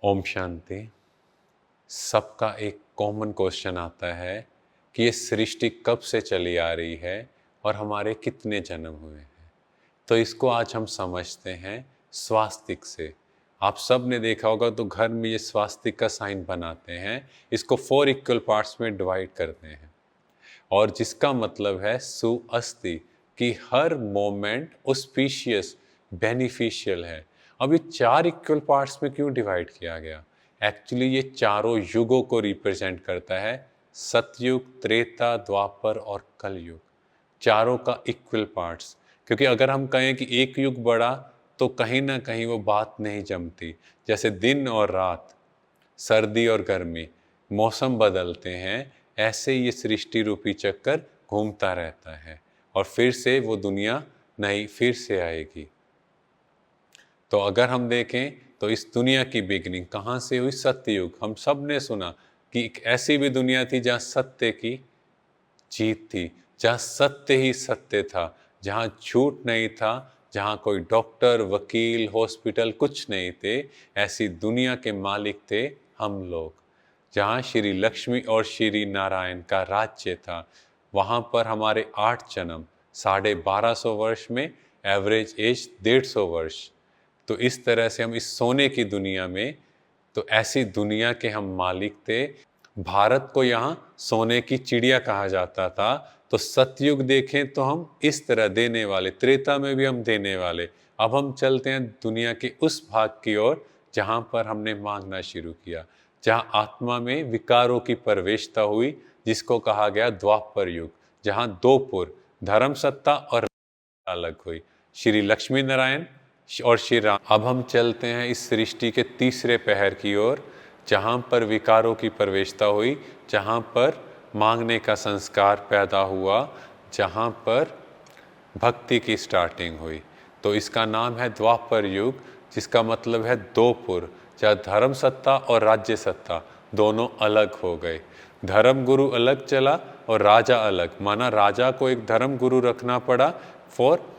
ओम शांति। सबका एक common question आता है कि ये सृष्टि कब से चली आ रही है और हमारे कितने जन्म हुए हैं। तो इसको आज हम समझते हैं स्वास्तिक से। आप सब ने देखा होगा तो घर में ये स्वास्तिक का साइन बनाते हैं, इसको 4 इक्वल पार्ट्स में डिवाइड करते हैं और जिसका मतलब है सुअस्ति, कि हर मोमेंट ऑस्पिशियस बेनिफिशियल है। अब ये 4 इक्वल पार्ट्स में क्यों डिवाइड किया गया? एक्चुअली ये चारों युगों को रिप्रेजेंट करता है, सतयुग, त्रेता, द्वापर और कलयुग, चारों का इक्वल पार्ट्स। क्योंकि अगर हम कहें कि एक युग बड़ा तो कहीं ना कहीं वो बात नहीं जमती। जैसे दिन और रात, सर्दी और गर्मी, मौसम बदलते हैं, ऐसे ये सृष्टि रूपी चक्कर घूमता रहता है और फिर से वो दुनिया नई फिर से आएगी। तो अगर हम देखें तो इस दुनिया की बिगनिंग कहाँ से हुई? सत्ययुग। हम सब ने सुना कि एक ऐसी भी दुनिया थी जहाँ सत्य की जीत थी, जहाँ सत्य ही सत्य था, जहाँ झूठ नहीं था, जहाँ कोई डॉक्टर, वकील, हॉस्पिटल कुछ नहीं थे। ऐसी दुनिया के मालिक थे हम लोग, जहाँ श्री लक्ष्मी और श्री नारायण का राज्य था। वहाँ पर हमारे 8 जन्म 1250 वर्ष में, एवरेज एज 150 वर्ष। तो इस तरह से हम इस सोने की दुनिया में, तो ऐसी दुनिया के हम मालिक थे। भारत को यहाँ सोने की चिड़िया कहा जाता था। तो सतयुग देखें तो हम इस तरह देने वाले, त्रेता में भी हम देने वाले। अब हम चलते हैं दुनिया के उस भाग की ओर जहाँ पर हमने मांगना शुरू किया, जहाँ आत्मा में विकारों की प्रवेशता हुई, जिसको कहा गया द्वापर युग, जहाँ 2 पुर, धर्म सत्ता और अलग हुई, श्री लक्ष्मी नारायण और श्री राम। अब हम चलते हैं इस सृष्टि के तीसरे पहर की ओर, जहाँ पर विकारों की प्रवेशता हुई, जहाँ पर मांगने का संस्कार पैदा हुआ, जहाँ पर भक्ति की स्टार्टिंग हुई। तो इसका नाम है द्वापर युग, जिसका मतलब है 2 पुर, जहाँ धर्म सत्ता और राज्य सत्ता दोनों अलग हो गए। धर्म गुरु अलग चला और राजा अलग, माना राजा को एक धर्म गुरु रखना पड़ा फॉर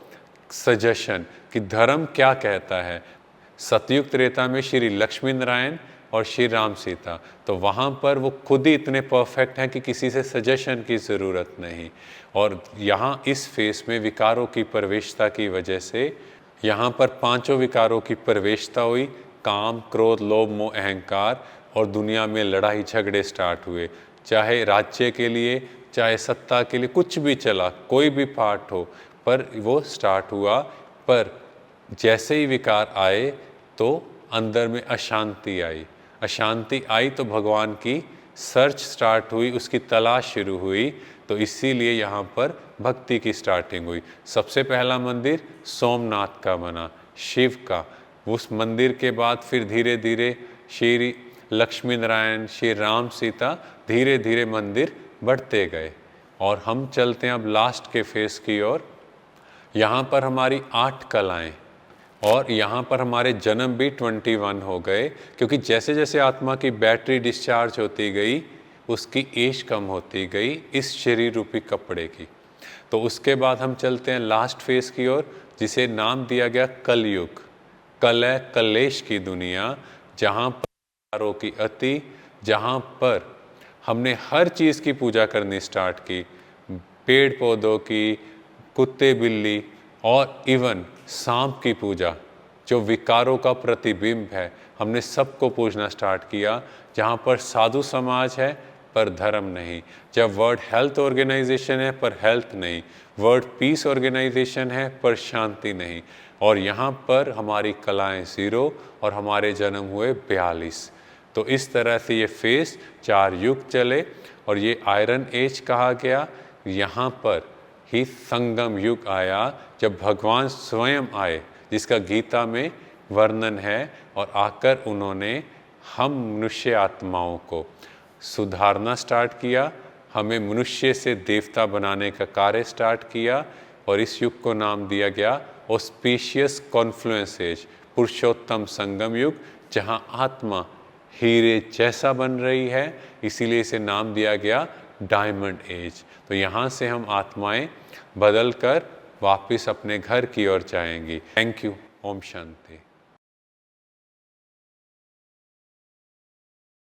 सजेशन कि धर्म क्या कहता है। सतयुग त्रेता में श्री लक्ष्मी नारायण और श्री राम सीता, तो वहाँ पर वो खुद ही इतने परफेक्ट हैं कि किसी से सजेशन की ज़रूरत नहीं। और यहाँ इस फेस में विकारों की प्रवेशता की वजह से यहाँ पर 5 विकारों की प्रवेशता हुई, काम, क्रोध, लोभ, मोह, अहंकार, और दुनिया में लड़ाई झगड़े स्टार्ट हुए। चाहे राज्य के लिए, चाहे सत्ता के लिए, कुछ भी चला, कोई भी पार्ट हो, पर वो स्टार्ट हुआ। पर जैसे ही विकार आए तो अंदर में अशांति आई। अशांति आई तो भगवान की सर्च स्टार्ट हुई, उसकी तलाश शुरू हुई। तो इसीलिए यहाँ पर भक्ति की स्टार्टिंग हुई। सबसे पहला मंदिर सोमनाथ का बना, शिव का। उस मंदिर के बाद फिर धीरे धीरे श्री लक्ष्मी नारायण, श्री राम सीता, धीरे धीरे मंदिर बढ़ते गए। और हम चलते हैं अब लास्ट के फेस की ओर। यहाँ पर हमारी 8 कलाएँ, और यहाँ पर हमारे जन्म भी 21 हो गए, क्योंकि जैसे जैसे आत्मा की बैटरी डिस्चार्ज होती गई, उसकी एज कम होती गई इस शरीर रूपी कपड़े की। तो उसके बाद हम चलते हैं लास्ट फेस की ओर, जिसे नाम दिया गया कलयुग। कलय कलेश की दुनिया, जहाँ पर विकारों की अति, जहाँ पर हमने हर चीज़ की पूजा करनी स्टार्ट की, पेड़ पौधों की, कुत्ते बिल्ली और इवन सांप की पूजा, जो विकारों का प्रतिबिंब है, हमने सबको पूजना स्टार्ट किया। जहाँ पर साधु समाज है पर धर्म नहीं, जब वर्ल्ड हेल्थ ऑर्गेनाइजेशन है पर हेल्थ नहीं, वर्ल्ड पीस ऑर्गेनाइजेशन है पर शांति नहीं। और यहाँ पर हमारी कलाएं 0 और हमारे जन्म हुए 42। तो इस तरह से ये फेस 4 युग चले और ये आयरन एज कहा गया। यहाँ पर ही संगम युग आया, जब भगवान स्वयं आए, जिसका गीता में वर्णन है, और आकर उन्होंने हम मनुष्य आत्माओं को सुधारना स्टार्ट किया, हमें मनुष्य से देवता बनाने का कार्य स्टार्ट किया। और इस युग को नाम दिया गया ऑस्पिशियस कॉन्फ्लुएंस एज, पुरुषोत्तम संगम युग, जहाँ आत्मा हीरे जैसा बन रही है, इसीलिए इसे नाम दिया गया डायमंड एज। तो यहाँ से हम आत्माएं बदल कर वापिस अपने घर की ओर जाएंगी। Thank you. ओम शांति।